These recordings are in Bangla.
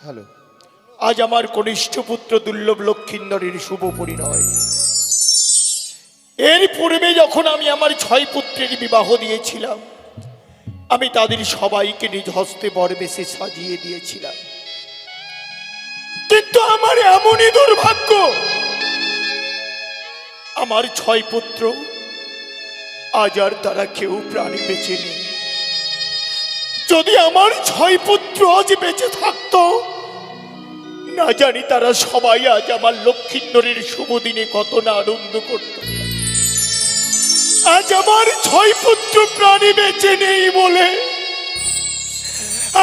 হ্যালো। আজ আমার কনিষ্ঠ পুত্র দুর্লভ লক্ষিন্দরের শুভ পরিণয়। এর পূর্বে যখন আমি আমার 6 পুত্রের বিবাহ দিয়েছিলাম, আমি তাদের সবাইকে নিজ হস্তে বরবেশে সাজিয়ে দিয়েছিলাম। কিন্তু আমার এমনই দুর্ভাগ্য, আমার 6 পুত্র আজ আর তারা কেউ প্রাণী বেঁচে নেই। যদি আমার 6 পুত্র আজ বেঁচে থাকতো, না জানি তারা সবাই আজ আমার লক্ষিন্দরের শুভ দিনে কত না আনন্দ করত। আজ আমার 6 পুত্র প্রাণী বেঁচে নেই বলে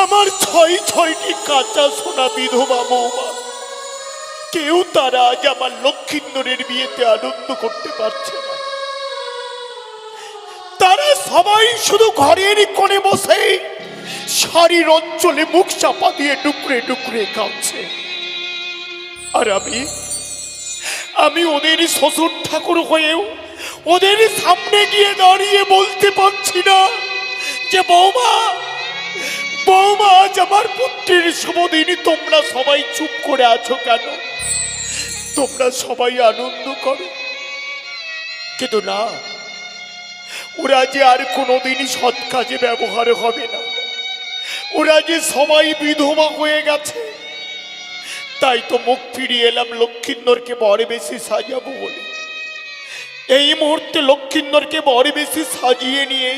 আমার 6টি কাঁচা সোনা বিধবা বৌমা কেউ তারা আজ আমার লক্ষিন্দরের বিয়েতে আনন্দ করতে পারছে না। তারা সবাই শুধু ঘরের কোণে বসে শাড়ির অঞ্চলে মুখ চাপা দিয়ে টুকরে টুকরে কাঁদছে। আর আমি ওদের শ্বশুর ঠাকুর হয়েও ওদের সামনে গিয়ে দাঁড়িয়ে বলতে পারছি না যে বৌমা বৌমা আজ আমার পুত্রের শুভ দিন, তোমরা সবাই চুপ করে আছো কেন? তোমরা সবাই আনন্দ করো। কিন্তু না, ওরা যে আর কোনোদিন সৎ কাজে ব্যবহার হবে না, ওরা যে সবাই বিধবা হয়ে গেছে, তাই তো মুখ ফিরিয়ে এলাম লক্ষিন্দরকে বড় বেশি সাজাবো বলে। এই মুহূর্তে লক্ষিন্দরকে বড় বেশি সাজিয়ে নিয়ে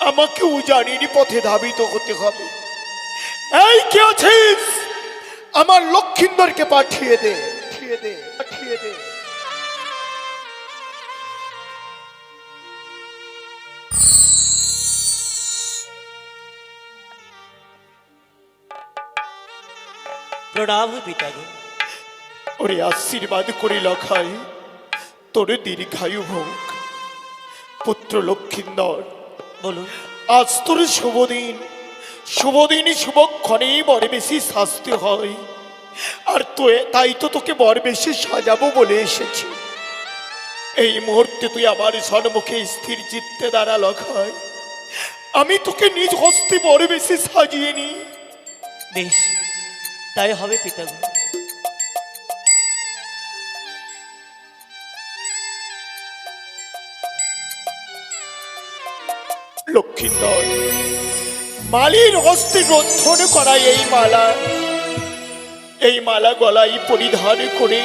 আমাকে উজানির পথে ধাবিত হতে হবে। এই কে আছিস? আমার লক্ষিন্দরকে পাঠিয়ে দে, পাঠিয়ে দে, পাঠিয়ে দে। প্রণাম পিতাগো। ওরে আশীর্বাদ করে লখাই তোর দীর্ঘায়ু হোক। পুত্র লক্ষিন্দর, বলুন। আজ তোর শুভদিন, শুভদিন শুভক্ষণেই বড় বেশি শাস্তি হয়। আর তাই তো তোকে বড় বেশি সাজাবো বলে এসেছি। এই মুহূর্তে তুই আমার সম্মুখে স্থির চিত্তে দাঁড়া লখাই। আমি তোকে নিজ হস্তে বড় বেশি সাজিয়ে নি। বেশ, তাই হবে পিতাগো। লক্ষিন্দর, মালির হস্তে রন্ধন করা এই মালা গলায় পরিধান করে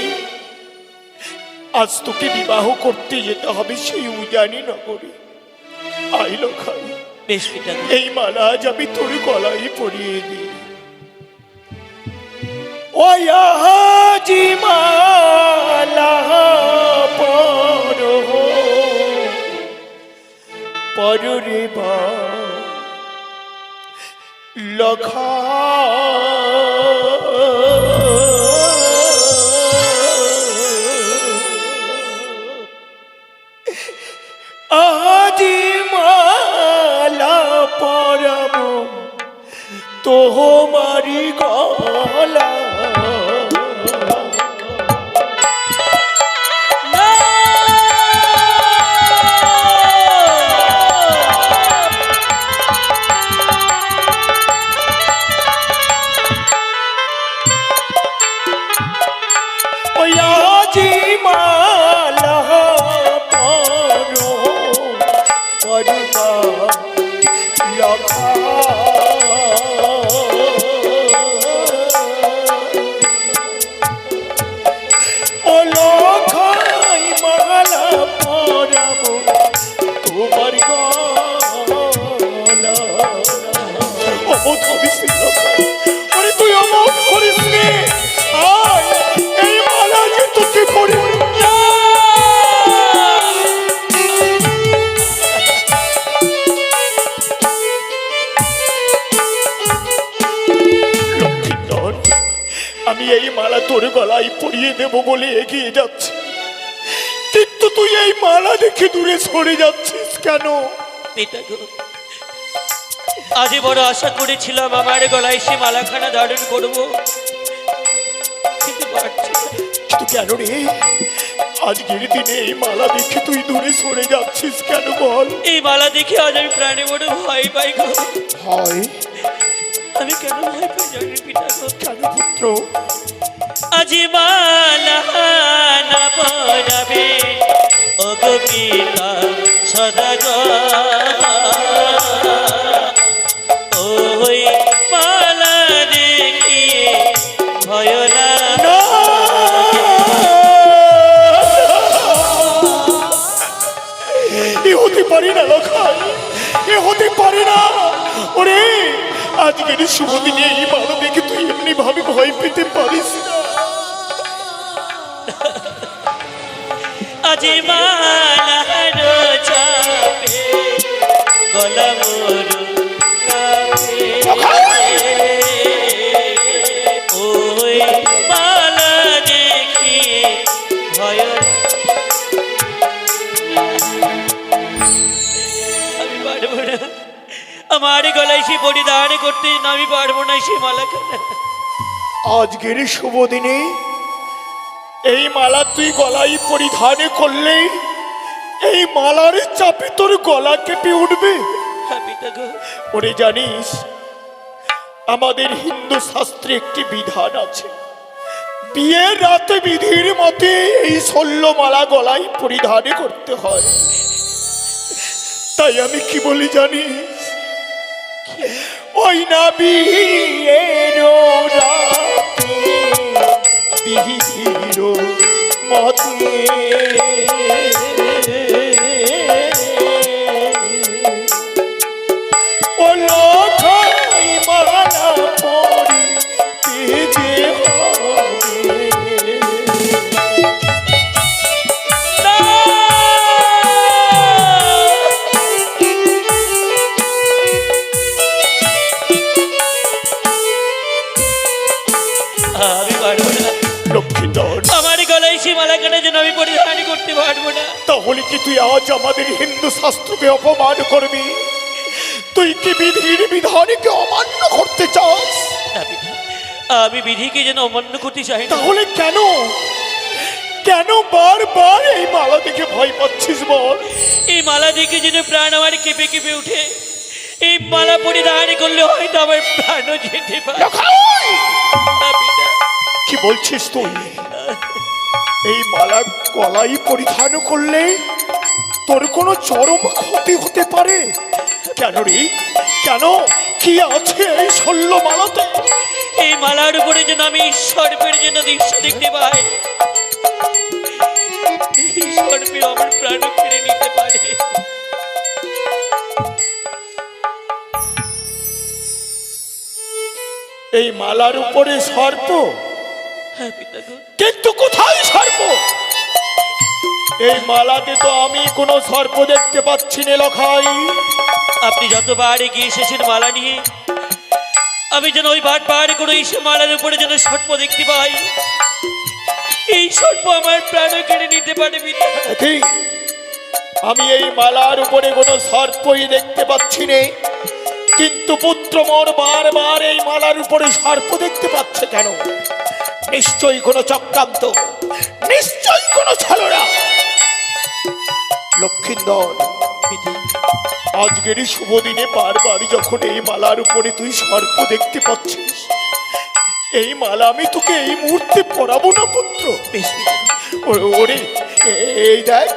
আজ তোকে বিবাহ করতে যেতে হবে সেই উজানি নগরে। আই লখাই, বেশ পিতাগো। এই মালা আজ আমি তোর গলায় পরিয়ে দিই। ওয়াজি মালা পরে বা লখা আজি মালা পরব তোমারি গলা। আমি এই মালা তোর গলায় পরিয়ে দেব বলে এগিয়ে যাচ্ছি, কিন্তু তুই এই মালা দেখে দূরে সরে যাচ্ছিস কেন? পিতাগো, আজই বড় আশা করেছিলাম আমার গলায় সে মালাখানা ধারণ করবো, কিন্তু পারছি না। কিন্তু কেন রে? আজকের দিনে এই মালা দেখে তুই দূরে সরে যাচ্ছিস কেন বল? এই মালা দেখে আজ আমি প্রাণে বড় ভয় পাই গো। হয় আমি কেন ভয় পেয়ে জানি পিতা গো? কেন পুত্র? আজি মালা না পরাবে ও গো পিতা সদাগর, ওই মালা দেখি ভয় লাগে। এ হতে পারে না লখাই, এ হতে পারে না। ওরে আজকের শুভ দিনে এই মালা দেখে তুই এমনি ভাবে ভয় পেতে পারিস না। আজি মালার চাপে গলা মোর কাঁপে, ওই মালা দেখি ভয় আমি পারবো না, আমার গলায় সে পরিধান করতে আমি পারবো না সে মালা কেনা। আজকের শুভ দিনে এই মালা তুই গলায় পরিধান করলে এই মালার চাপে তোর গলা কেঁপে উঠবে। ওরে জানিস আমাদের হিন্দু শাস্ত্রে একটি বিধান আছে, বিয়ের রাতে বিধির মতে এই 16 মালা গলায় পরিধান করতে হয়। তাই আমি কি বলি জানিস, ওই না বিয়ের রাতে বিধির মতে ও লখাই মালা পরিতে যে হবে। আমি পারবো না লক্ষ্মীধর, আমার গলায় সে মালা কেনার জন্য আমি পরিধান করতে পারবো না। তাহলে কি তুই আজ আমাদের হিন্দু শাস্ত্রকে অপমান করবি? তুই কি বিধির বিধানকে অমান্য করতে চাস? না পিতা, আমি বিধিকে যেন অমান্য করতে চাই না। তাহলে কেন কেন বারবার এই মালা দেখে ভয় পাচ্ছিস বল? এই মালা দেখে যেন প্রাণ আমার কেঁপে কেঁপে উঠে। এই মালা পরিধান করলে হয়তো আমার প্রাণও যেতে পারে। লখাই! না পিতা, কি বলছিস তুই? এই মালা গলায় পরিধান করলে তোর কোনো চরম ক্ষতি হতে পারে? কেন রে, কেন? কি আছে এই 16 মালাতে? এই মালার উপরে যেন আমি সর্পের যেন দৃশ্য দেখতে পাই। এই সর্পে আমার প্রাণ কেড়ে নিতে পারে। এই মালার উপরে সর্প? হ্যাঁ পিতা গো। কিন্তু কোথায় সর্প? এই মালাতে তো আমি কোনো সর্প দেখতে পাচ্ছি না লখাই। আপনি যতবার এগিয়ে এসেছেন মালা নিয়ে, আমি যেন ওই বার করে এসে মালার উপরে যেন সর্প দেখতে পাই। এই সর্প আমার প্রাণ কেড়ে নিতে পারে পিতা। কি? আমি এই মালার উপরে কোনো সর্পই দেখতে পাচ্ছি না, কিন্তু পুত্র মোর বারবার এই মালার উপরে সর্প দেখতে পাচ্ছে কেন? নিশ্চয়ই কোনো চক্রান্ত, নিশ্চয়ই কোনো ছলনা। লক্ষ্মীন্দর, আজকের শুভ দিনে বারবার যখন এই মালার উপরে তুই সর্প দেখতে পাচ্ছিস, এই মালা আমি তোকে এই মুহূর্তে পরাবো না পুত্র। ওরে এই দেখ,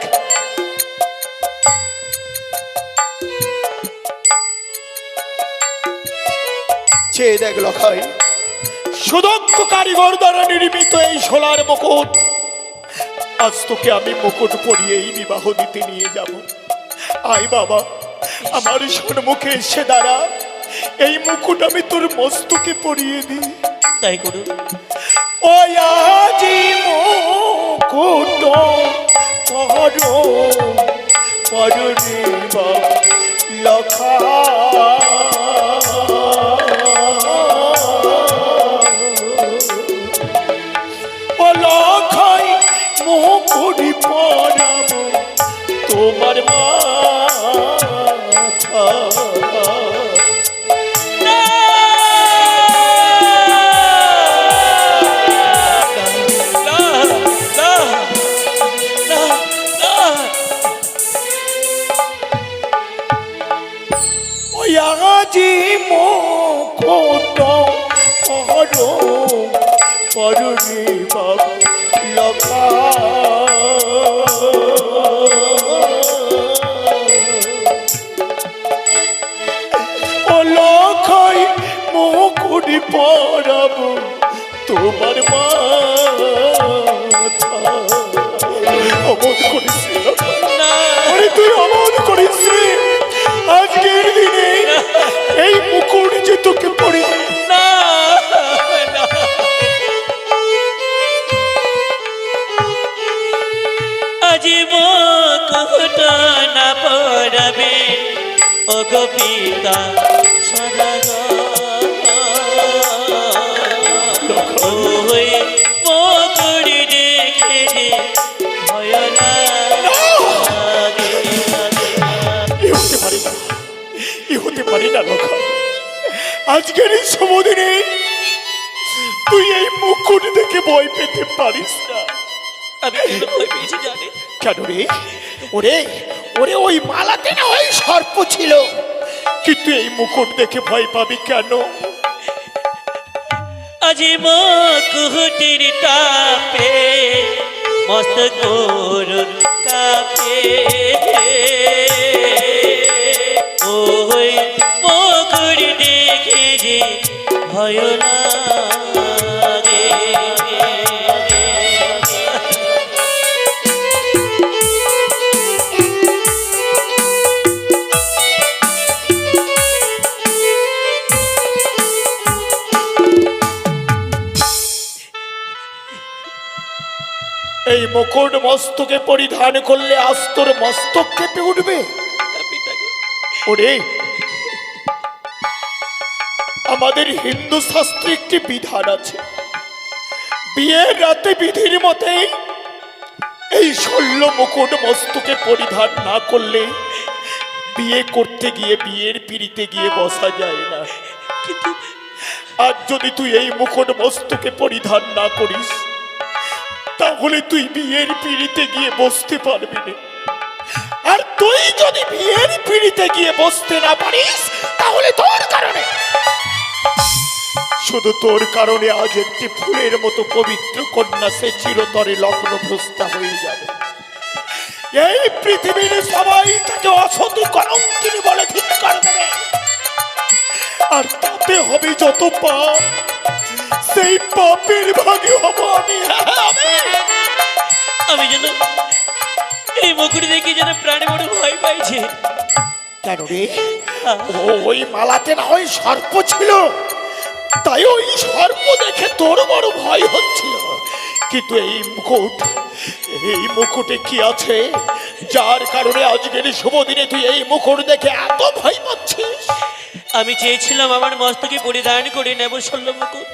চেয়ে দেখ লখাই, সুদক্ষ কারিগর দ্বারা নির্মিত এই সোলার মুকুট। আজ তোকে আমি মুকুট পরিয়েই বিবাহ দিতে নিয়ে যাব। আয় বাবা, আমার সম্মুখে এসে দাঁড়া, এই মুকুট আমি তোর মস্তকে পরিয়ে দিই। তাই করুন। ওই আজি মুকুট পরো পরো রে বাবা লখা, ও লখাই মুকুট পরাবো তোমার মাথা। ওই আজি মুকুট পর পরনে বাবা লখা ও লখাই মুকুট পরাবো তোমার মাথা। অমন করিস না আরে তুই অমন করিস রে। আজকের দিনে এই মুকুট যে তোকে পড়ি না না। আজি মুকুট না পরাবে ও গো পিতা সদা ওই মুকুট দেখে যে ভয় লাগে। এ হতে পারি না, এ হতে পারি না লখা। আজকের এই সমদিনে তুই এই মুকুট দেখে ভয় পেতে পারিস না। আমি কেন ভয় পেয়েছি জানি? কেন রে? ওরে ওরে ওই মালাতে না ওই সর্প ছিল, কিন্তু এই মুকুট দেখে ভয় পাবি কেন? আজি মুকুটের তাপে মস্ত গরুর কাপে ওই মুকুট দেখে যে ভয় লাগে। এই মুকুট মস্তকে পরিধান করলে আজ তোর মস্তক কেঁপে উঠবে। ওরে আমাদের হিন্দু শাস্ত্রে একটি বিধান আছে, বিয়ের রাতে বিধির মতে এই 16 মুকুট মস্তকে পরিধান না করলে বিয়ে করতে গিয়ে বিয়ের পিড়িতে গিয়ে বসা যায় না। কিন্তু আর যদি তুই এই মুকুট মস্তকে পরিধান না করিস তাহলে তুই বিয়ের পিড়িতে গিয়ে বসতে পারবি না। আর তুই যদি বিয়ের পিড়িতে গিয়ে বসতে না পারিস তাহলে তোর কারণে, শুধু তোর কারণে আজ একটি ফুলের মতো পবিত্র কন্যা সে চিরতরে লগ্নভ্রষ্টা হয়ে যাবে। এই পৃথিবীর সবাই তাকে অসতী কলঙ্কিনী বলে ধিক্কার দেবে, আর তাতে হবে যত পাপ, সেই পাপের ভাগী হব আমি। আমি যেন এই মুকুট দেখে যেন প্রাণে বড় ভয় পাইছে। কেন রে? ওই মালাতে না ওই সর্প ছিল, তাই ওই সর্প দেখে তোর বড় ভয় হচ্ছিল। কিন্তু এই মুকুটে কি আছে যার কারণে আজকের শুভ দিনে তুই এই মুকুট দেখে এত ভয় পাচ্ছিস? আমি চেয়েছিলাম আমার মস্তকে পরিধান করে নেব 16 মুকুট,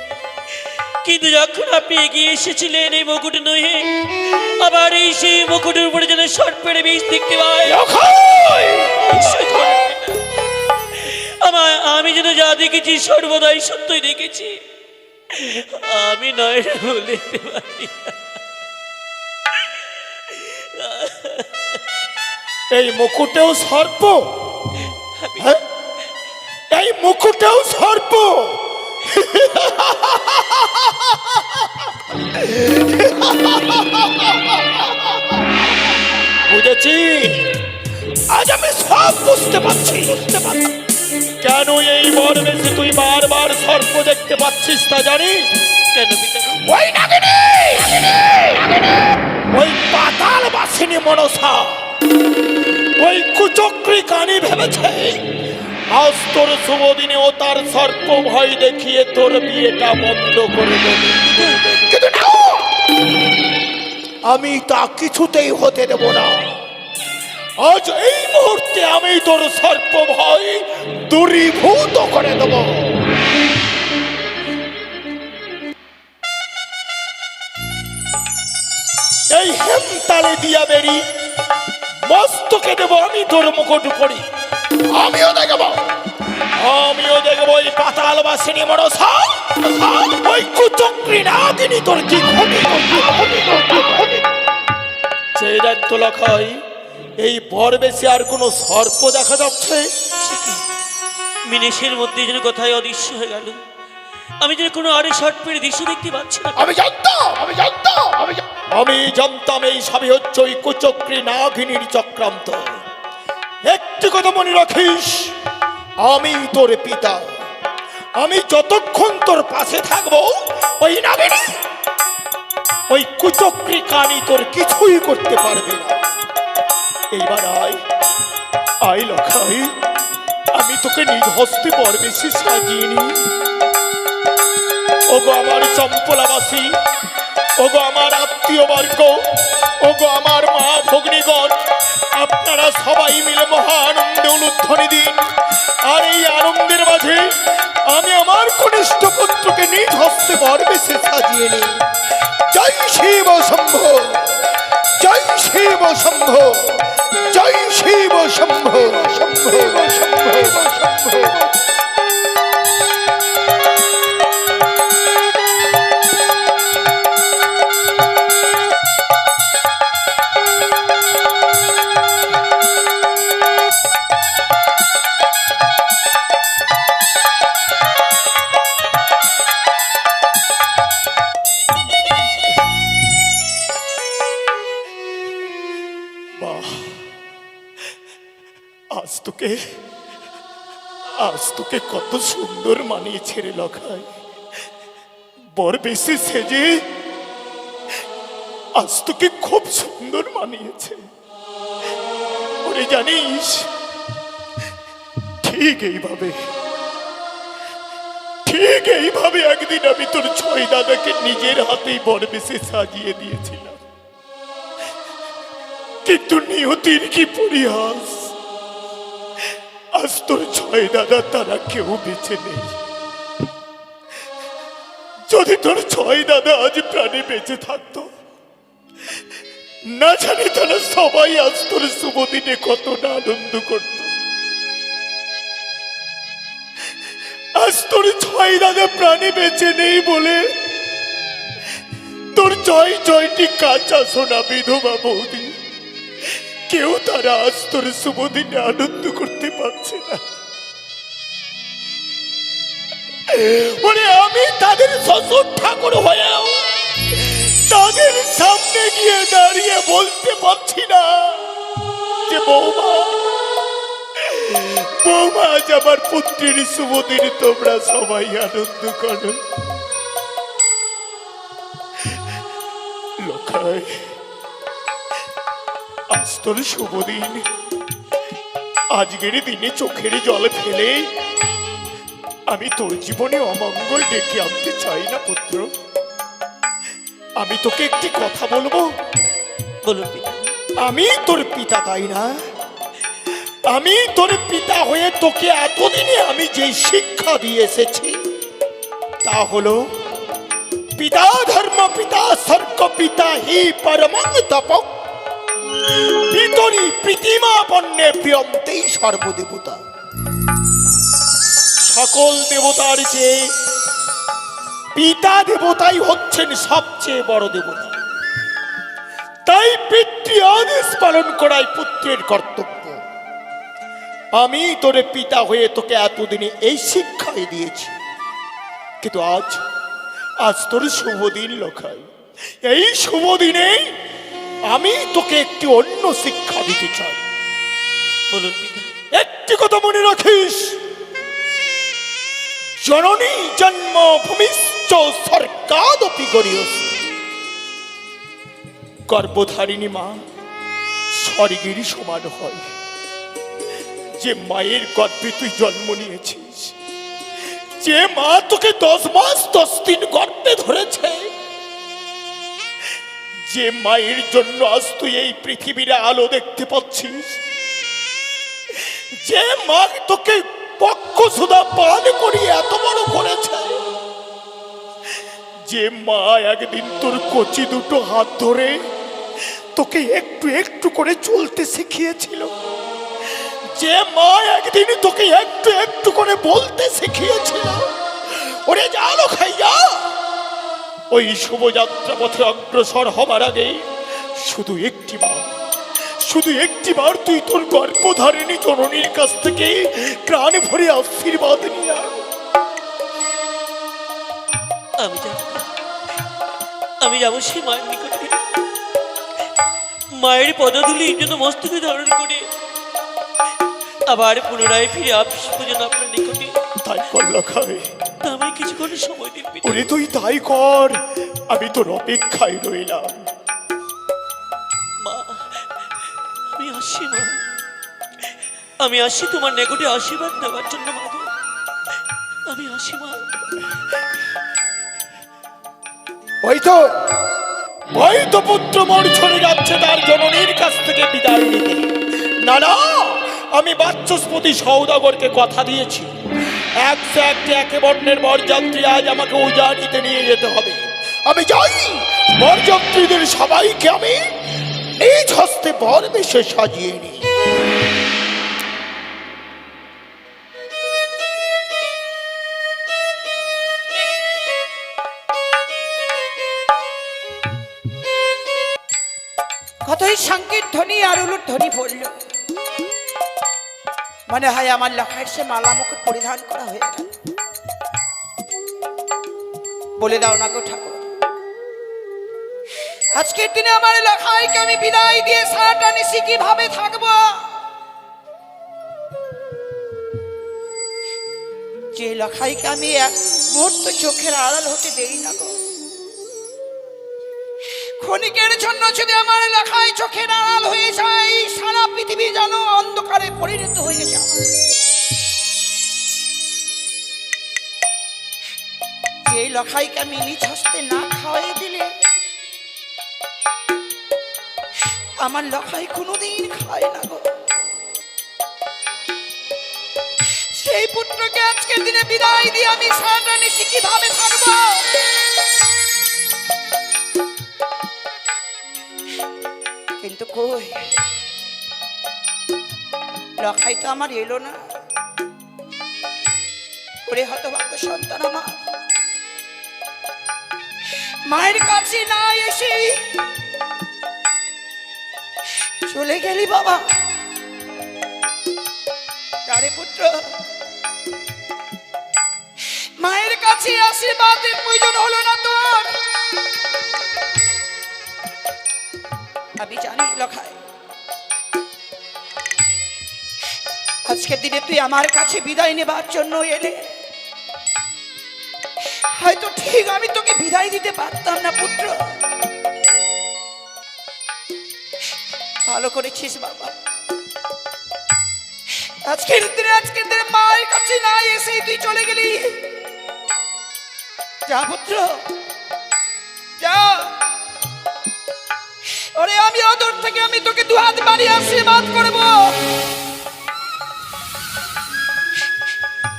কিন্তু যখন আপনি এগিয়ে এসেছিলেন এই মুকুট নহে আবার এই সেই মুকুটের উপরে যেন সর্পের বিষ দেখতে পাই। আমি যেন যা দেখেছি সর্বদাই সত্যই দেখেছি, আমি নয় বলতে পারি। এই মুকুটেও সর্প? হ্যাঁ, এই মুকুটেও সর্প? বুঝেছি, আজ আমি সব বুঝতে পারছি। কেন এই মর্মে তুই বারবার সর্প দেখতে পাচ্ছিস তা জানিস? কেন পিতা? ওই নাগিনী, ওই পাতাল বাসিনী মনসা, ওই কুচক্রী কানি ভেবেছে আজ তোর শুভ দিনে ও তার সর্প ভয় দেখিয়ে তোর বিয়েটা বন্ধ করে দেবে। কিন্তু না, আমি তা কিছুতেই হতে দেব না। আজ এই মুহূর্তে আমি তোর সর্প ভয় দূরীভূত করে দেব। এই হেমতালে দিয়া বেরি মস্তকে দেব আমি তোর মুকুট পরি। আমিও দেখব ওই পাতাল বাসিনী মনসা, ওই কুচক্রী নাগিনী তোর কি ক্ষতি। সেই দেখ তো লখাই, এই বরবেশে আর কোনো সর্প দেখা যাচ্ছে? সে কি? মিনিশের মধ্যে যেন কোথায় অদৃশ্য হয়ে গেল। আমি যেন কোনো আরে সর্পের দৃশ্য দেখতে পাচ্ছি না। আমি জানতাম এই সবই হচ্ছে ওই কুচক্রী নাগিনীর চক্রান্ত। একটি কথা মনে রাখিস, আমি তোর পিতা। আমি যতক্ষণ তোর পাশে থাকবো, ওই নাগিনী, ওই কুচক্রী কানি তোর কিছুই করতে পারবে না। এইবার আয় লখাই, আমি তোকে নিজ হস্তে বরবেশে সাজিয়ে নি। ওগো আমার চম্পলাবাসী, ওগো আমার আত্মীয় বর্গ, ওগো আমার মা ভগ্নীগণ, আপনারা সবাই মিলে মহা আনন্দে উলুধ্বনি দিন। আর এই আনন্দের মাঝে আমি আমার কনিষ্ঠ পুত্রকে নিজ হস্তে বরবেশে সাজিয়ে নিই। জয় শিব শম্ভ, জয় শিব শম্ভ, জয় শিব শম্ভ, শম্ভ শম্ভ শম্ভ। আজ তোকে কত সুন্দর মানিয়েছে রে লখাই। বরবেশে সেজে আজ তোকে খুব সুন্দর মানিয়েছে। ওরে জানিস, ঠিক এইভাবে একদিন আমি তোর ছয় দাদাকে নিজের হাতেই বরবেশে সাজিয়ে দিয়েছিলাম, কিন্তু নিয়তির কি পরিহাস, আজ তোর ছয় দাদা তারা কেউ বেঁচে নেই। যদি তোর ছয় দাদা আজ প্রাণে বেঁচে থাকতো, না জানি তারা সবাই আজ তোর শুভ দিনে কতটা আনন্দ করত। আজ তোর ছয় দাদা প্রাণে বেঁচে নেই বলে তোর ছয়টি কাঁচা সোনা বিধবা বৌদি কেউ তারা আজ তোর শুভ দিনে আনন্দ করতে পারছে না। ওরে আমি তাদের শ্বশুর ঠাকুর হয়েও তাদের সামনে গিয়ে দাঁড়িয়ে বলতে পারছি না যে বৌমা, আজ আমার পুত্রের শুভ দিনে তোমরা সবাই আনন্দ করো। লখাই, আজ তোর শুভ দিন। আজকের দিনে চোখের জল ফেলে আমি তোর জীবনে অমঙ্গল ডেকে আনতে চাই না পুত্র। আমি তোকে একটি কথা বলবো। বলুন পিতা। আমি তোর পিতা, তাই না? আমি তোর পিতা হয়ে তোকে এতদিনে আমি যে শিক্ষা দিয়ে এসেছি তা হলো পিতা ধর্ম পিতা স্বর্গ পিতা হি পরমং তপঃ পিতরি প্রীতিমা পণ্যে প্রিয়ন্তেই সর্বদেবতা। সকল দেবতার চেয়ে পিতা দেবতাই হচ্ছেন সবচেয়ে বড় দেবতা। তাই পিতৃ আদেশ পালন করাই পুত্রের কর্তব্য। আমি তোর পিতা হয়ে তোকে এতদিনে এই শিক্ষাই দিয়েছি, কিন্তু আজ তোর শুভ দিন লখাই। এই শুভ দিনে আমি তোকে একটি অন্য শিক্ষা দিতে চাই। বলুন পিতা। একটি কথা মনে রাখিস, জননী জন্মভূমিশ্চ স্বর্গাদপি গরীয়সী। গর্ভধারিণী মা স্বর্গের সমান হয়। যে মায়ের গর্ভে তুই জন্ম নিয়েছিস, যে মা তোকে 10 মাস 10 দিন গর্ভে ধরেছে, যে মায়ের জন্য আজ তুই এই পৃথিবীর আলো দেখতে পাচ্ছিস, যে মা তোকে পক্ষ সুধা পান করিয়ে এত বড় করেছে, যে মা একদিন তোর কচি দুটো হাত ধরে তোকে একটু একটু করে চলতে শিখিয়েছিল, যে মা একদিন তোকে একটু একটু করে বলতে শিখিয়েছিল, ওরে জানো খাইয়া ওই শুভযাত্রা পথে অগ্রসর হবার আগে শুধু একটি শুধু একটিবার তুই তোর গর্ভধারিণী জননীর কাছ থেকে প্রাণ ভরে আশীর্বাদ নিয়ে আয়। আমি যাব সেই মায়ের নিকটে, মায়ের পদধূলি যেন মস্তকে ধারণ করে আবার পুনরায় ফিরে আসবো যেন আপনার নিকটে। তাই কর লখাই, আমি কিছুক্ষণ সময় দিন পিতা। ওরে তুই তাই কর, আমি তোর অপেক্ষায় রইলাম। মা, আমি আসি মা, আমি আসি তোমার নিকটে আশীর্বাদ দেওয়ার জন্য মা গো, আমি আসি মা। ওই তো পুত্র মোর ছড়ে যাচ্ছে তার জননীর কাছ থেকে বিদায় নিতে। না না, আমি বাচস্পতি সওদাগরকে কথা দিয়েছি, একে বর্ণের বরযাত্রী আজ আমাকে উজানিতে নিয়ে যেতে হবে। আমি যাই, বরযাত্রীদের সবাইকে আমি নিজ হস্তে বর বেশে সাজিয়ে নিই। কতই সংকেত ধ্বনি আর উলুর ধ্বনি পড়ল। মনে হয় আমার লখাইয়ের সে মালা মুকুট পরিধান করা হয়ে গেল। বলে দাও না গো ঠাকুর, আজকের দিনে আমার লখাইকে আমি বিদায় দিয়ে সারাটা নিশি কিভাবে থাকবো? যে লখাইকে আমি এক মুহূর্ত চোখের আড়াল হতে দেই না গো, ক্ষণিকের জন্য যদি আমার লেখায় চোখের আড়াল হয়ে যায়, সারা পৃথিবী যেন অন্ধকারে পরিণত হয়ে যায়। যে লখাইকে আমি নিজ হস্তে না খাওয়াই দিলে আমার লখাই কোনোদিন খায় না গো। সেই পুত্রকে আজকের দিনে বিদায় দিয়ে আমি সারাটা নিশি কিভাবে থাকবো? কিন্তু কই, লখাই তো আমার এলো না। ওরে হতভাগ্য সন্তান আমার, মায়ের কাছে না এসে চলে গেলি বাবা। আরে পুত্র, মায়ের কাছে আশীর্বাদের প্রয়োজন হলো না তোর? আমি জানি লখাই, আজকের দিনে তুই আমার কাছে বিদায় নেবার জন্য এলে। হয়তো ঠিক আমি তোকে বিদায় দিতে পারতাম না পুত্র, ভালো করেছিস বাবা। আজকের দিনে মায়ের কাছে না এসে তুই চলে গেলি। যা পুত্র যা। ওরে আমি অদূর থেকে আমি তোকে দুহাত বাড়িয়ে আশীর্বাদ করব,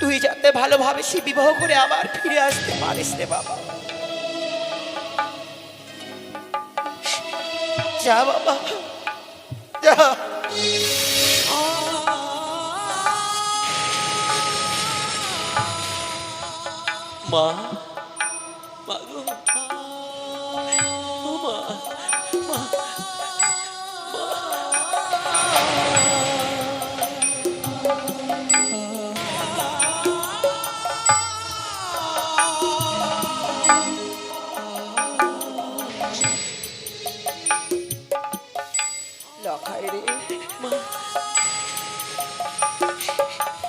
তুই যাতে ভালোভাবে সে বিবাহ করে আবার ফিরে আসতে পারিস রে বাবা। যা বাবা যা। মা, মা গো, ও মা, মা, লখাই রে,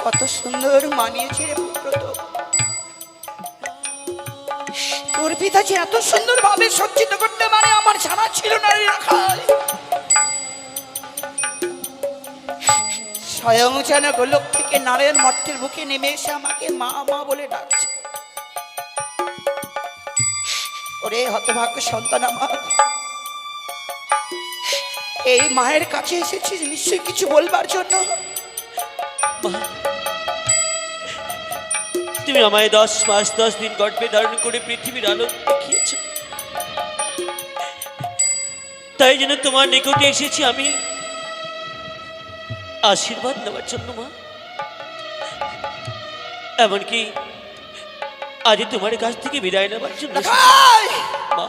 কত সুন্দর মানিয়েছে রে পুত্র তো। তোর পিতা যে এত সুন্দর ভাবে সজ্জিত করতে পারে আমার জানা ছিল না রে লখাই। স্বয়ং যেন গোলক থেকে নারায়ণ মর্তের বুকে নেমে এসে আমাকে মা মা বলে ডাকছে। ওরে হতভাগ্য সন্তান আমার, এই মায়ের কাছে এসেছিস নিশ্চয়ই কিছু বলবার জন্য। তুমি আমায় 10 মাস 10 দিন গর্ভে ধারণ করে পৃথিবীর আলো দেখিয়েছ, তাই জন্য তোমার নিকটে এসেছি আমি আশীর্বাদ নেওয়ার জন্য মা। এমনকি আজ তোমার কাছ থেকে বিদায় নেওয়ার জন্য মা।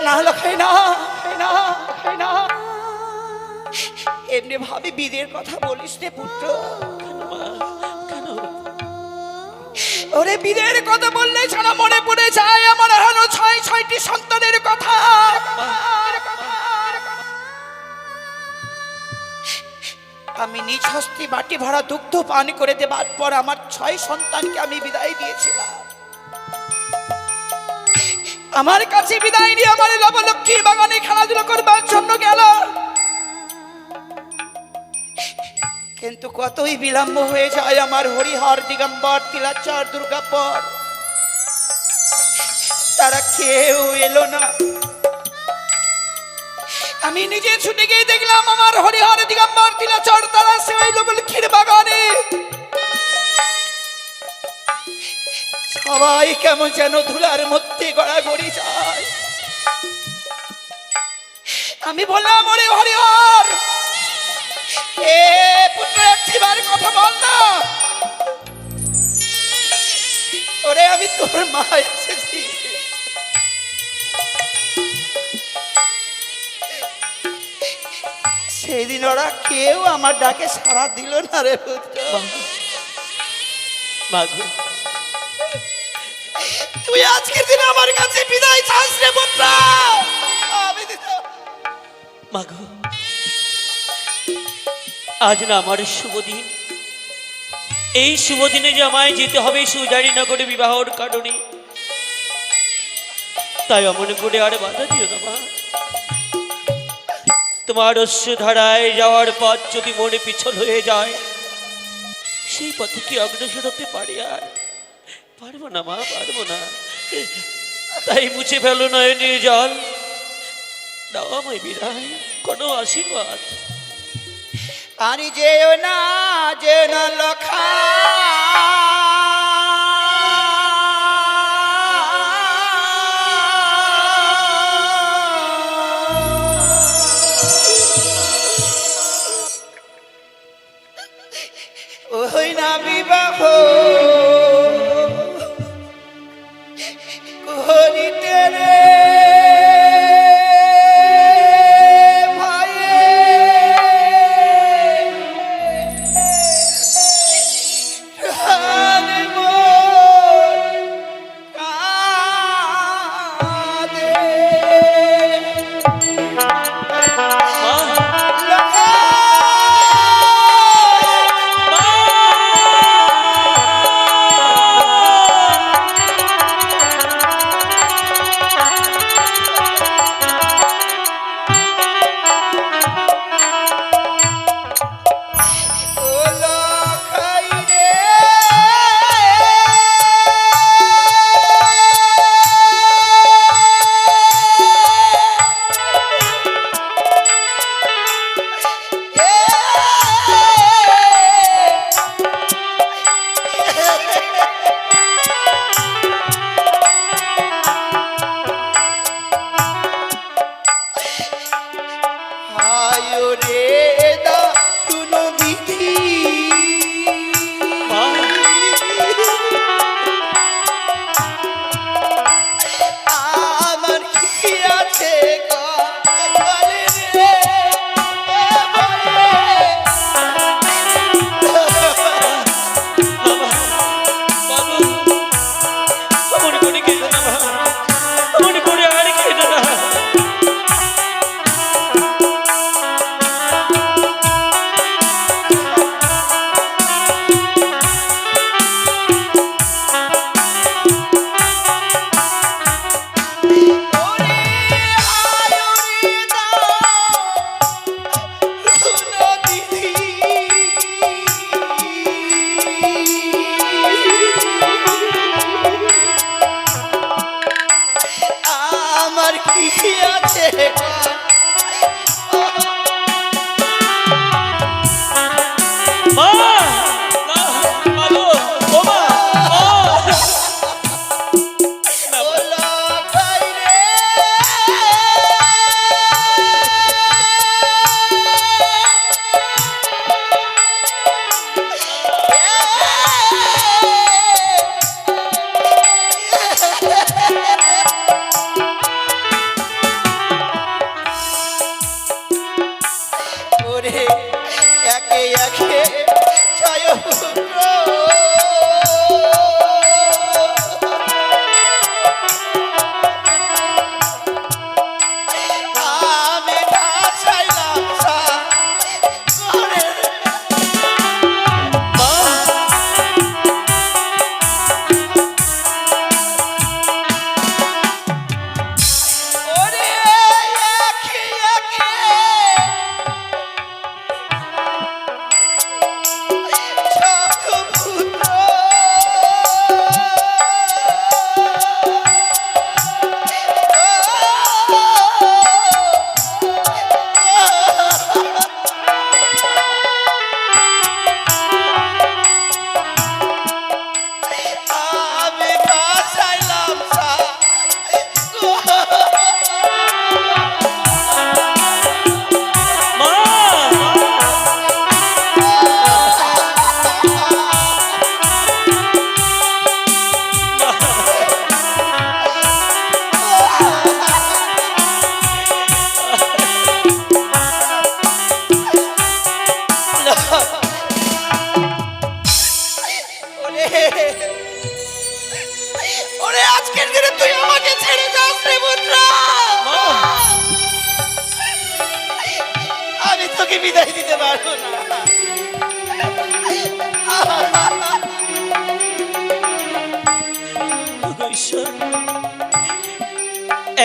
না লখাই না, না না। এমনি ভাবে বিদের কথা বলিস রে পুত্র। কেন মা, কেন? ওরে বিদের কথা বললে ছাড়া মনে পড়ে যায় আমার হারানো ছয়টি সন্তানের কথা। আমি নিজ হস্তে বাটি ভরা দুগ্ধ পান করে দেবার পর আমার 6 সন্তানকে আমি বিদায় দিয়েছিলাম। আমার কাছে বিদায় নিয়ে আমার লবলক্ষ্মীর বাগানে খেলাধুলা করবার জন্য গেল, কিন্তু কতই বিলম্ব হয়ে যায় আমার হরিহর, দিগম্বর, তিলাচর, দুর্গাপর তারা কেউ এলো না। আমি নিজে ছুটে গিয়ে দেখলাম আমার হরিহর, দিগম্বর, তিলাচর তারা সেই লবলক্ষ্মীর বাগানে সবাই কেমন যেন ধুলার মধ্যে গড়াগড়ি যায়। আমি বললাম, ওরে হরিহর, এ পুত্র একটিবার কথা বল না। ওরে আমি তোর মা এসেছি। সেই দিন ওরা কেউ আমার ডাকে সাড়া দিল না রে পুত্র। মাগো, তুই আজকের দিনে আমার কাছে বিদায় চাস রে পুত্র। মাগো, আজ না আমার শুভ দিন। এই শুভ দিনে যে আমায় যেতে হবে সুজারি নগরে বিবাহর কারণে, তাই অমন করে আর বাধা দিও না মা। তোমার অশ্রুধারায় যাওয়ার পথ যদি মনে পিছল হয়ে যায়, সেই পথে কি অগ্রসর হতে পারি? আর পারবো না মা, পারবো না। তাই মুছে ফেলো নয়নের জল, দাও আমায় বিদায়, কোনো আশীর্বাদ। আরে যেও না, যেও না লখা, ওই না বিবাহ করিতে রে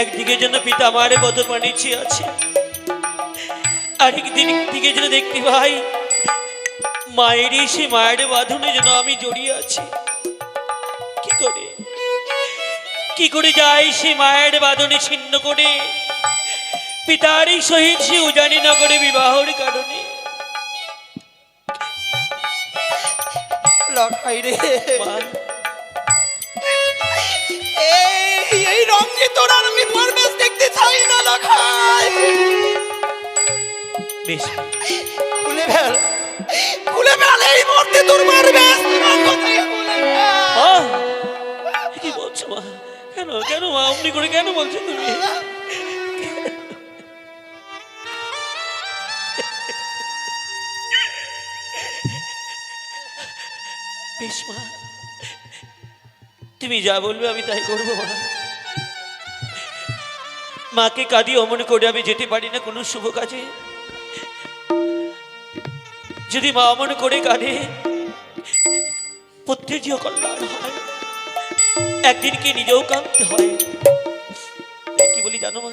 একদিকে যেন পিতা আমারে পদ পানি চেয়ে আছে, আরেক দিকে যেন দেখতে ভাই মায়েরই সে মায়ের বাঁধনে যেন আমি জড়িয়ে আছি। কি করে যাই সে মায়ের বাঁধনে ছিন্ন করে পিতারই সহিত সে উজানি নগরে বিবাহর কারণে। লখাই রে, মা, এই রঙে তোর আর আমি পরবেশ দেখতে চাই না লখাই। বেশ খুলে ফেল, খুলে ফেল এই মুহূর্তে তোর পরবেশ। কি বলছো মা? কেন কেন মা অমনি করে কেন বলছো তুমি? বেশ মা, তুমি যা বলবে আমি তাই করবো মা। মাকে কাঁদি অমন করে আমি যেতে পারি না কোনো শুভ কাজে। যদি মা অমন করে কাঁদে প্রত্যেকটিও কল্যাণ হয়, একদিন কি নিজেও কাঁদতে হয়। কি বলি জানো মা?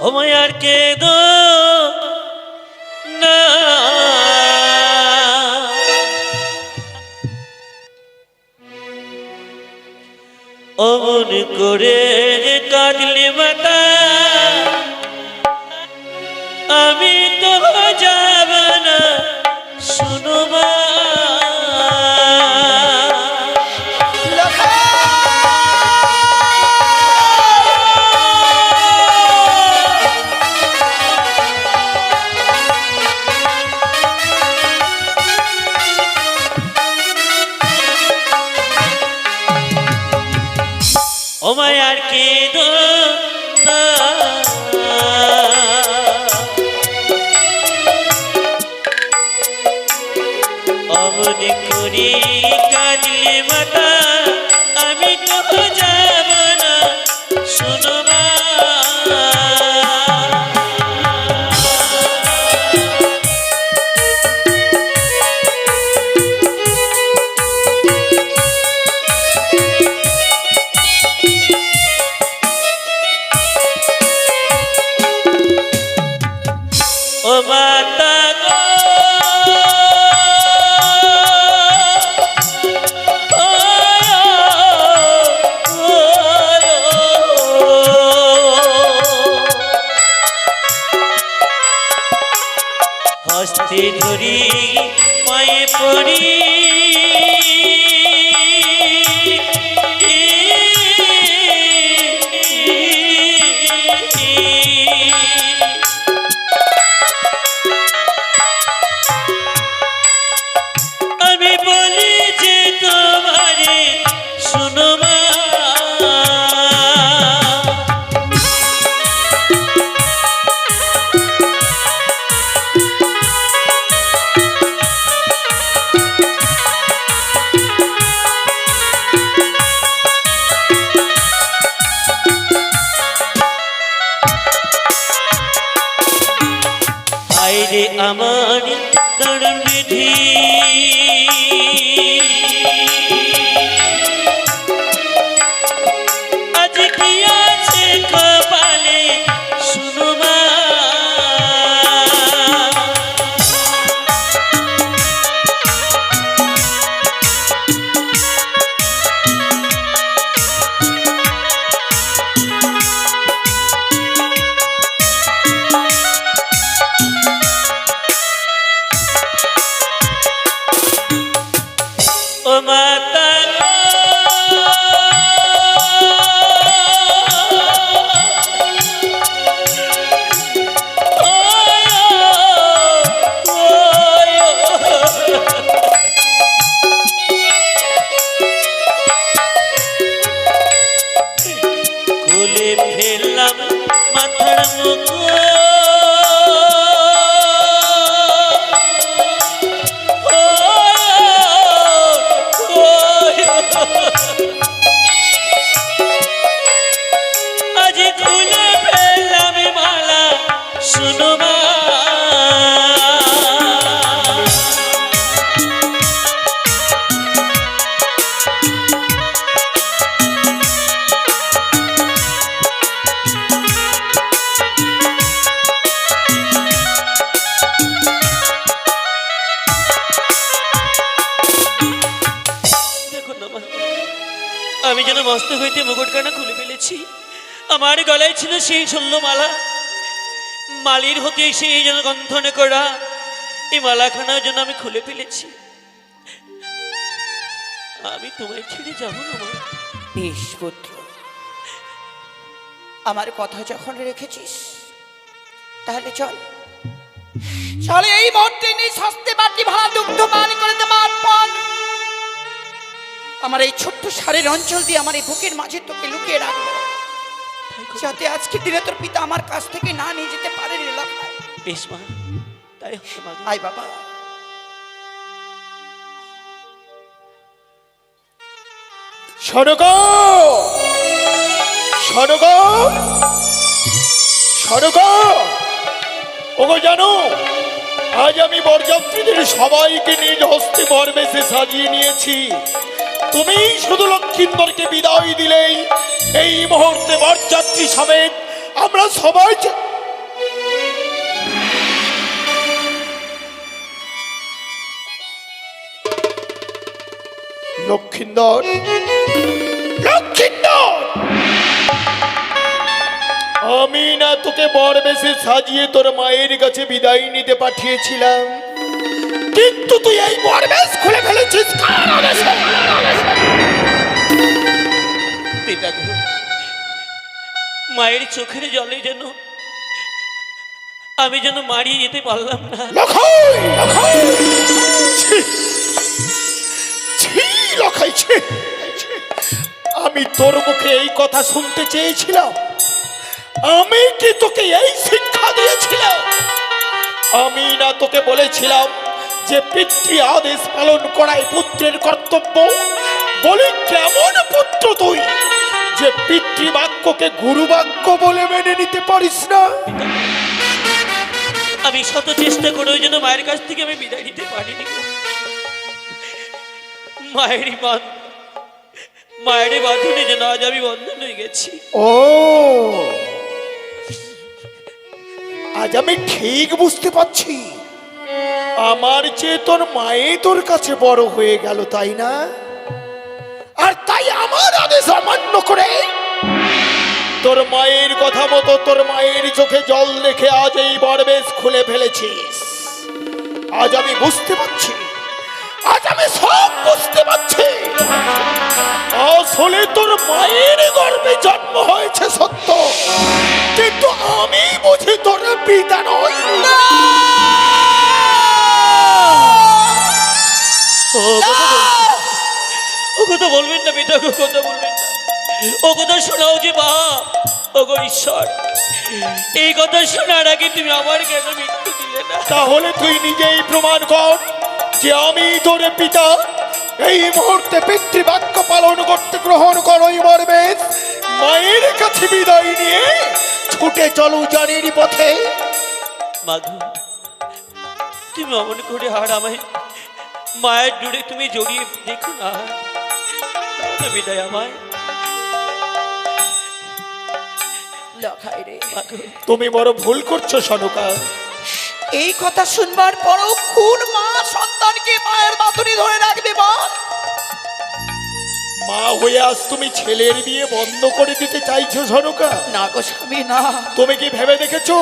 আমায় আর কেঁদো না, অমন করে কাঁদলে মাতা আমি তো যাব না, শুনো মা। আমায় আর কেঁদো না, অমন করে কাঁদলে মাতা আমি তো যাব না, শোনো মা। ও মাতা গো, হস্তে ধরি পায়ে পড়ি আমি বলি যে তোমারে শুনো মা। আইরে আমার দরুন বিধি, আজ কি আছে কপালে শুনো মা। ও মাতা গো, খুলে ফেললাম মাথার মুকুট, আজ খুলে ফেললাম মালা শুনো মা। মস্তক হইতে মুকুটখানা খুলে ফেলেছি। আমার গলায় ছিল সেই শল্যমালা, মালির হতে সেই যেন গন্থনে করা এই মালাখানার জন্য আমি খুলে ফেলেছি। আমি তোমায় ছেড়ে যাবো না মা। বেশ পুত্র, আমার কথা যখন রেখেছিস তাহলে চল, চলে এই মুহূর্তে নিজ হস্তে বাটি ভরা দুগ্ধ পান করে দেবার পর আমার এই ছোট্ট সারের অঞ্চল দিয়ে আমার এই বুকের মাঝে তোকে লুকিয়ে রাখবো, যাতে আজকের দিনে তোর পিতা আমার কাছ থেকে না নিয়ে যেতে পারে রে লখাই। বেশ মা, তাই হবে মা। আয় বাবা। সনকা, সনকা, সনকা, ওগো জানো, আজ আমি বরযাত্রীদের সবাইকে নিজ হস্তে বরবেশে সাজিয়ে নিয়েছি। তুমি শুধু লক্ষ্মীন্দরকে বিদায় দিলেই এই মুহূর্তে বরযাত্রী সমেত আমরা সবাই লক্ষ্মীন্দর, লক্ষ্মীন্দর, আমি না তোকে বরবেশে সাজিয়ে তোর মায়ের কাছে বিদায় নিতে পাঠিয়েছিলাম, কিন্তু তুই এই বরবেশ খুলে ফেলেছিস কার আদেশে? পিতা গো, মায়ের চোখের জলে যেন আমি যেন মারিয়ে যেতে পারলাম না। লখাই, লখাই, ছি, ছি, লখাই, ছি, ছি। আমি তোর মুখে এই কথা শুনতে চেয়েছিলাম? আমি কি তোকে এই শিক্ষা দিয়েছিলাম? আমি না তোকে বলেছিলাম যে পিতৃ আদেশ পালন করাই পুত্রের কর্তব্য? বলি কেমন পুত্র তুই যে পিতৃ বাক্যকে গুরু বাক্য বলে মেনে নিতে পারিস না? আমি শত চেষ্টা করেও যেন মায়ের কাছ থেকে আমি বিদায় নিতে পারিনি। মায়েরই মায়ের বাঁধনে যেন আজ আমি বন্ধন হয়ে গেছি। ও, আজ আমি ঠিক বুঝতে পারছি, আমার চেয়ে তোর মায়ে তোর কাছে বড় হয়ে গেল, তাই না? আর তাই আমার আদেশ অমান্য করে তোর মায়ের কথা মতো তোর মায়ের চোখে জল দেখে আজ এই বরবেশ খুলে ফেলেছিস। আজ আমি বুঝতে পারছি, আজ আমি সব বুঝতে পারছি। আসলে তোর মায়ের গর্ভে জন্ম হয়েছে সত্য, কিন্তু আমি বুঝি তোর পিতা নই। ও কথা বলবেন না পিতা, কথা বলবেন না। ও কথা শোনাও যে বাপ, ও গো ঈশ্বর, এই কথা শোনার আগে তুমি আমার কেন মৃত্যু দিলে না? তাহলে তুই নিজেই প্রমাণ কর যে আমি তোর পিতা। এই মুহূর্তে পিতৃবাক্য পালন করতে গ্রহণ করো বরবেশ, মায়ের কাছে বিদায় নিয়ে ছুটে চলো জানির পথে। মাধু, তুমি অমন করে আর আমায় মায়ের জুড়ে তুমি জড়িয়ে দেখো না, বিদায় আমায়। লখাই রে, তুমি বড় ভুল করছো সনকা। এই কথা শুনবার পরও কোন মা সন্তানকে মায়ের বাঁধনে ধরে রাখবে বল? মা হয়ে আজ তুমি ছেলের বিয়ে বন্ধ করে দিতে চাইছো সনকা? না গো স্বামী, না। তুমি কি ভেবে দেখেছো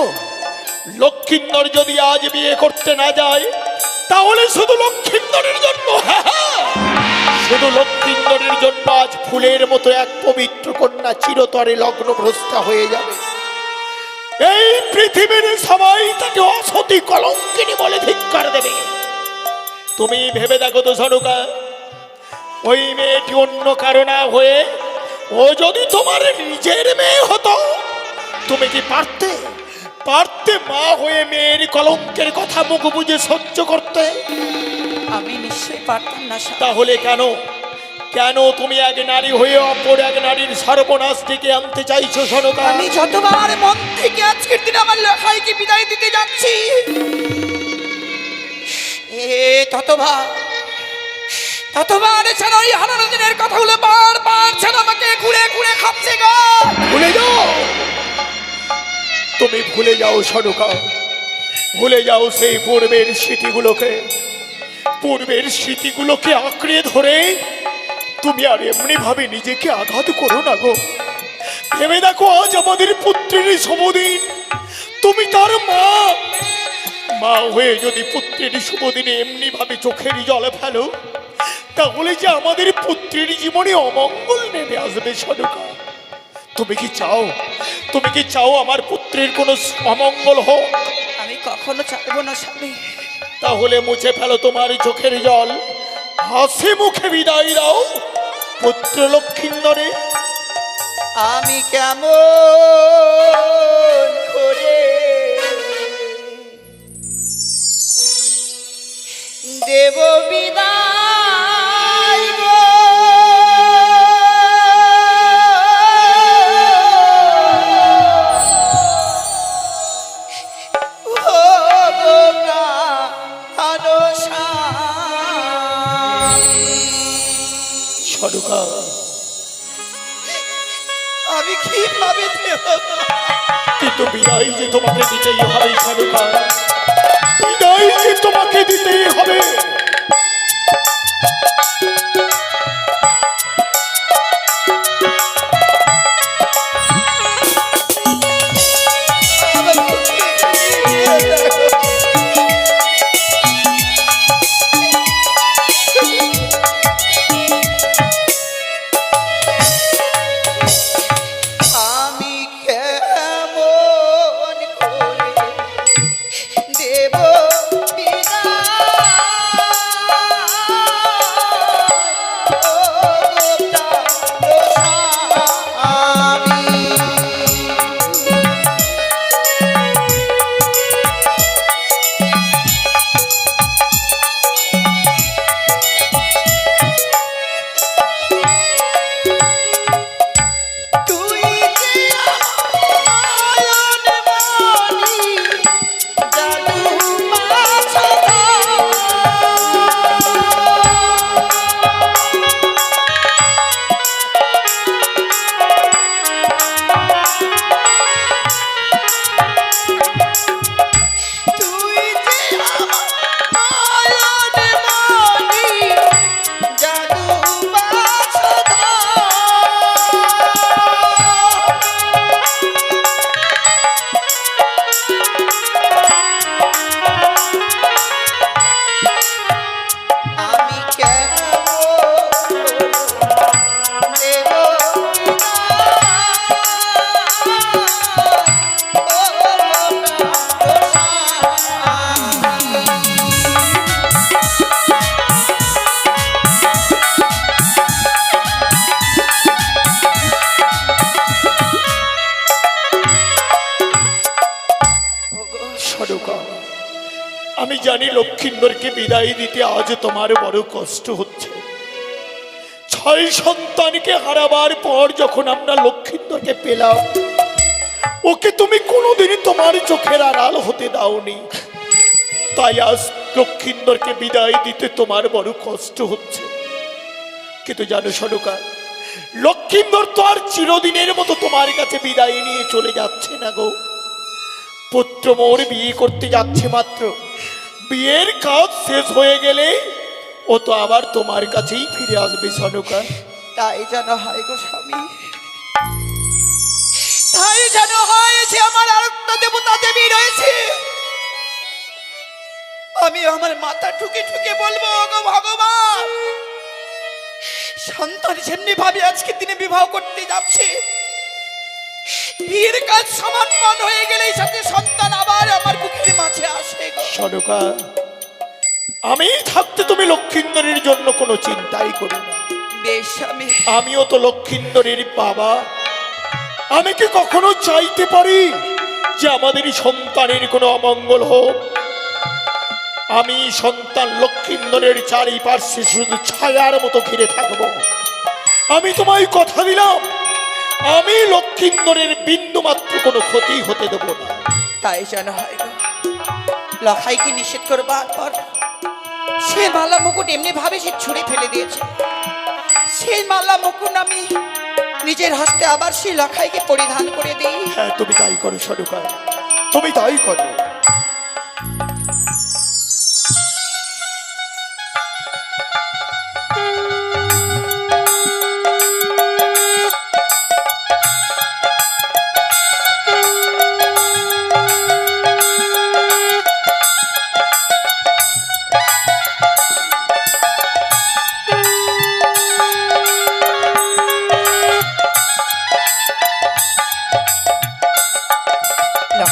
লক্ষ্মীন্দর যদি আজ বিয়ে করতে না যায় তাহলে শুধু লক্ষ্মীন্দরের জন্য, শুধু লক্ষ্মীন্দরের জন্য আজ ফুলের মতো এক পবিত্র কন্যা চিরতরে লগ্নভ্রষ্টা হয়ে যাবে। এই পৃথিবীর সবাই তাকে অসতী কলঙ্কিনী বলে ধিক্কার দেবে। তুমি ভেবে দেখো তো সনকা, ওই মেয়েটি অন্য কারণা হয়ে ও যদি তোমার নিজের মেয়ে হতো, তুমি কি পারতে মা হয়ে মেয়ের কলঙ্কের কথা মুখ বুঝে সহ্য করতে? আমি নিশ্চয়ই পারতাম না। তাহলে কেন তুমি এক নারী হয়ে অপর এক নারীর সর্বনাশ ডেকে আনতে চাইছো সনকা? আমি যতবার মন থেকে আজকের দিনে আমার লেখাইকে বিদায় দিতে যাচ্ছি, ততবার যেন ওই হারানো দিনের কথাগুলো বারবার যেন আমাকে ঘুরে ঘুরে খাচ্ছে গো। ভুলে যাও, তুমি ভুলে যাও সনকা, ভুলে যাও সেই পূর্বের স্মৃতিগুলোকে আঁকড়ে ধরে তুমি আর এমনি ভাবে নিজেকে আঘাত করো না গো। ভেবে দেখো, আজ আমাদের পুত্রের শুভদিন, তুমি তার মা। মা হয়ে যদি পুত্রের শুভদিনে এমনি ভাবে চোখের জল ফেলো, তাহলে যে আমাদের পুত্রের জীবনে অমঙ্গল নেমে আসবে সনকা। তুমি কি চাও, তুমি কি চাও আমার পুত্রের কোনো অমঙ্গল হোক? আমি কখনো চাইবো না স্বামী। তাহলে মুছে ফেলো তোমার চোখের জল, হাসি মুখে বিদায় দাও পুত্র লক্ষ্মীন্দরে। আমি কেমন করে দেব বিদায় গো, ও গো প্রাণ স্বামী। সনকা, আমি কিভাবে দেব? কিন্তু বিদায় যে তোমাকে দিতেই হবে সনকা, বিদায় যে তোমাকে দিতেই হবে। আমি কেমন করে দেব তুই যে আয়ন মনি জাদু মাছধা, তুই যে আয়ন মনি জাদু মাছধা। আমি কেমন দেব সনকা, আমি জানি লক্ষ্মীন্দরকে বিদায় দিতে আজ তোমার বড় কষ্ট হচ্ছে। 6 সন্তানকে হারাবার পর যখন আমরা লক্ষ্মীন্দরকে পেলাম, ওকে তুমি কোনোদিনই তোমার চোখের আড়াল হতে দাওনি। তাই আজ লক্ষ্মীন্দরকে বিদায় দিতে তোমার বড় কষ্ট হচ্ছে। কিন্তু জানো সনকা, লক্ষ্মীন্দর তো আর চিরদিনের মতো তোমার কাছে বিদায় নিয়ে চলে যাচ্ছে না গো। পুত্র মোর বিয়ে করতে যাচ্ছে মাত্র, বিয়ের কাজ শেষ হয়ে গেলে ও তো আবার তোমার কাছেই ফিরে আসবে সনকা। তাই যেন হয় গো স্বামী, তাই যেন হয় যে আমার আরেকটা দেবতা দেবী রয়েছে। আমি আমার মাথা ঠুকে ঠুকে বলবো, ওগো ভগবান, সন্তান যেমনি ভাবে আজকে দিনে বিবাহ করতে যাচ্ছে, বিয়ের কাজ সমাপন হয়ে গেলেই সাথে সন্তান আবার আমার বুকের মাঝে আসে গো। সনকা, আমি থাকতে তুমি লক্ষ্মীন্দরের জন্য কোনো চিন্তাই করি না। বেশ স্বামী, আমিও তো লক্ষ্মীন্দরের বাবা। আমি কি কখনো চাইতে পারি যে আমাদের সন্তানের কোনো অমঙ্গল হোক? আমি সন্তান লক্ষ্মীন্দরের চারিপার্শ্বে শুধু ছায়ার মতো ঘিরে থাকবো। আমি তোমায় কথা দিলাম, আমি লক্ষ্মীন্দরের বিন্দু মাত্র কোনো ক্ষতি হতে দেব না। তাই যেন হয় গো। লখাইকে নিষেধ করবার পর সে মালা মুকুট এমনি ভাবে সে ছুঁড়ে ফেলে দিয়েছে। সেই মালা মুকুট আমি নিজের হস্তে আবার সেই লখাইকে পরিধান করে দিই। হ্যাঁ, তুমি তাই করো সনকা, তুমি তাই করো।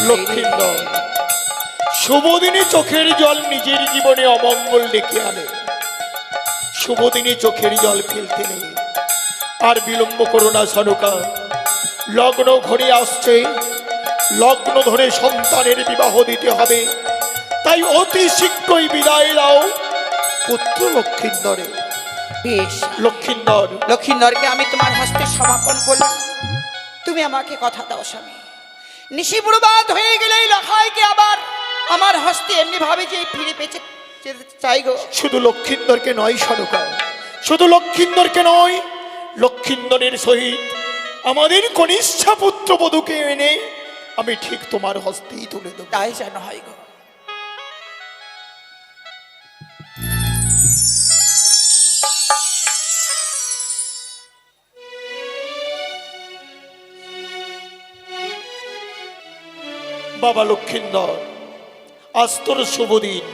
লক্ষ্মীন্দর, শুভদিনে চোখের জল নিজের জীবনে অমঙ্গল ডেকে আনে। শুভদিনে চোখের জল ফেলতে নেই। আর বিলম্ব করো না সনকা, লগ্ন ঘড়ি আসছে, লগ্ন ধরে সন্তানের বিবাহ দিতে হবে। তাই অতি শীঘ্রই বিদায় দাও পুত্র লক্ষ্মীন্দরে। বেশ লক্ষ্মীন্দর, লক্ষ্মীন্দরকে আমি তোমার হস্তে সমাপন করলাম। তুমি আমাকে কথা দাও স্বামী, নিশিপুরবাদ হয়ে গেলেই লখাইকে আবার আমার হস্তে এমনি ভাবে যে ফিরে পেতে চাই গো। শুধু লক্ষ্মীন্দরকে নয় সনকা, শুধু লক্ষ্মীন্দরকে নয়, লক্ষ্মীন্দরের সহিত আমাদের কনিষ্ঠা পুত্রবধূকে এনে আমি ঠিক তোমার হস্তেই তুলে দেব। তাই যেন হয় গো। বাবা লক্ষ্মীন্দর, আজ তোর শুভ দিন।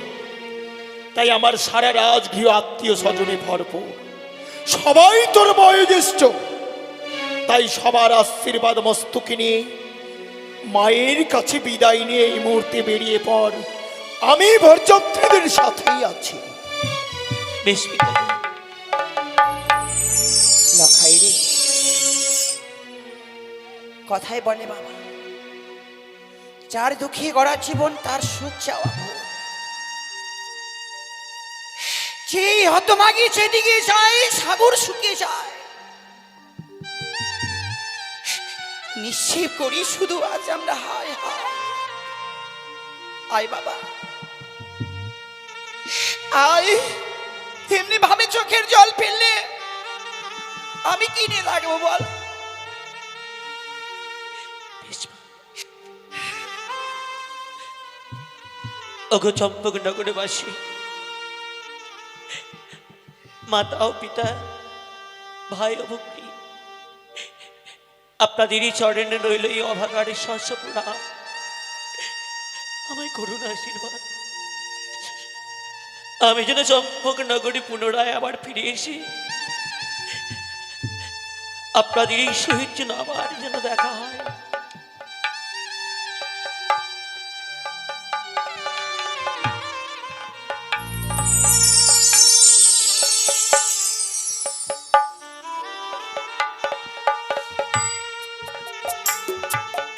তাই আমার সারা রাজগৃহ আত্মীয় স্বজনে ভরপুর, সবাই তোর বয়োজ্যেষ্ঠ। তাই সবার আশীর্বাদ মস্তকে নিয়ে মায়ের কাছে বিদায় নিয়ে এই মুহূর্তে বেরিয়ে পড়। আমি বরযাত্রীদের সাথেই আছি। বেশ পিতা। লখাই রে, কথাই বলে বাবা, যার দুঃখে গড়া জীবন তার সুখ চাওয়া ভুল। যেই হতমাগি যেদিকে যায় সাগর শুকিয়ে যায়। নিশ্চয় করি শুধু আজ আমরা হায় হায়। আয় বাবা আয়, এমনি ভাবে চোখের জল ফেললে আমি কি নিয়ে লাগবো বল। ওগো চম্পক নগরবাসী, মাতা ও পিতা, ভাই ও ভগ্নী, আপনাদেরই চরণে রইল এই অভাগারের শস্যপুরা। আমায় করুন আশীর্বাদ। আমি যেন চম্পক নগরী পুনরায় আবার ফিরে এসে আপনাদের এই সহিত যেন আবার যেন দেখা হয়।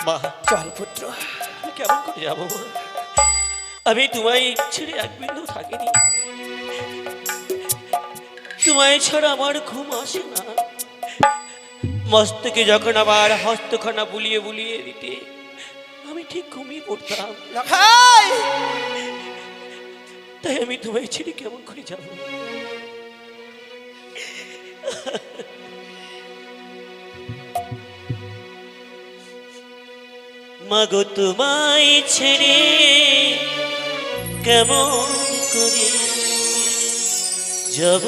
মা, চল পুত্র। আমি কেমন করে যাবো? আমি তোমায় ছেড়ে এক বিন্দু থাকিনি। তোমায় ছাড়া আমার ঘুম আসে না। মস্তকে যখন আবার হস্তখানা বুলিয়ে বুলিয়ে দিতে আমি ঠিক ঘুমিয়ে পড়তাম। লখাই, তাই আমি তোমায় ছেড়ে কেমন করে যাবো? মাগো তোমায় ছেড়ে কেমন করে যাব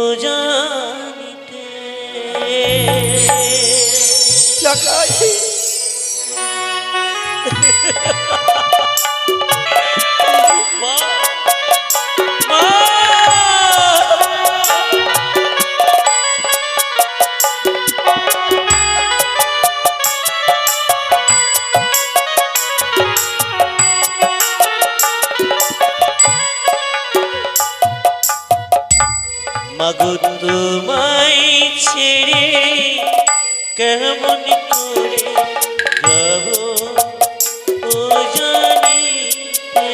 ও জানিতে। লখাই, মা, মা, মাগো তোমায় ছেড়ে কেমন করে যাব ও জানিতে।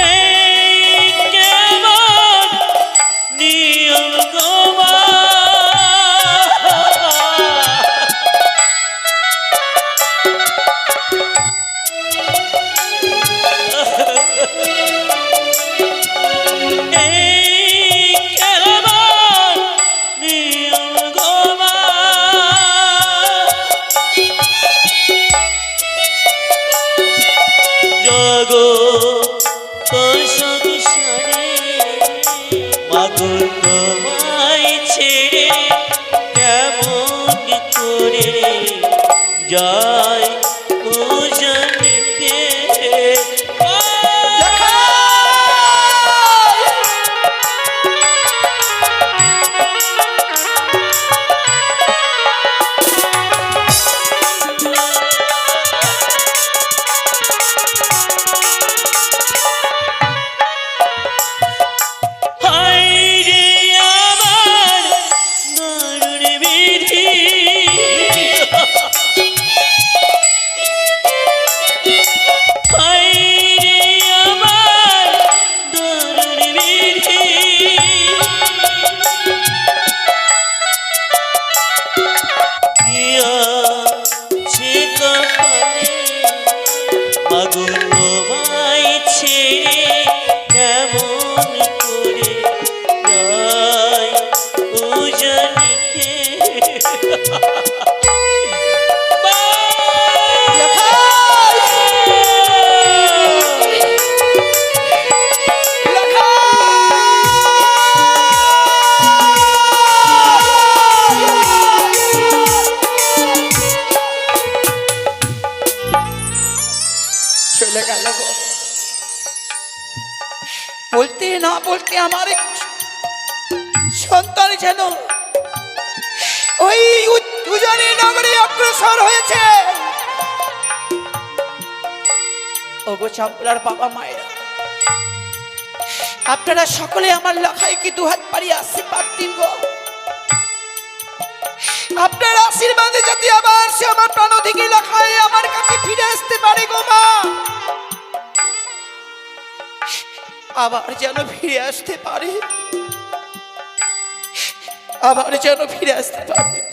এই কেমন না বলতে আমার এক সন্তান যেন ওই উজানি নগরে অগ্রসর হয়েছে। ওগো চম্পলার বাবা মায়েরা, আপনারা সকলে আমার লখাইকে দুহাত পাড়িয়ে আশীর্বাদ দিন গো। আপনার আশীর্বাদে যদি আবার সে আমার প্রাণধিকে লখাই আমার কাছে ফিরে আসতে পারে গো মা, আবার যেন ফিরে আসতে পারে, আবার যেন ফিরে আসতে পারে।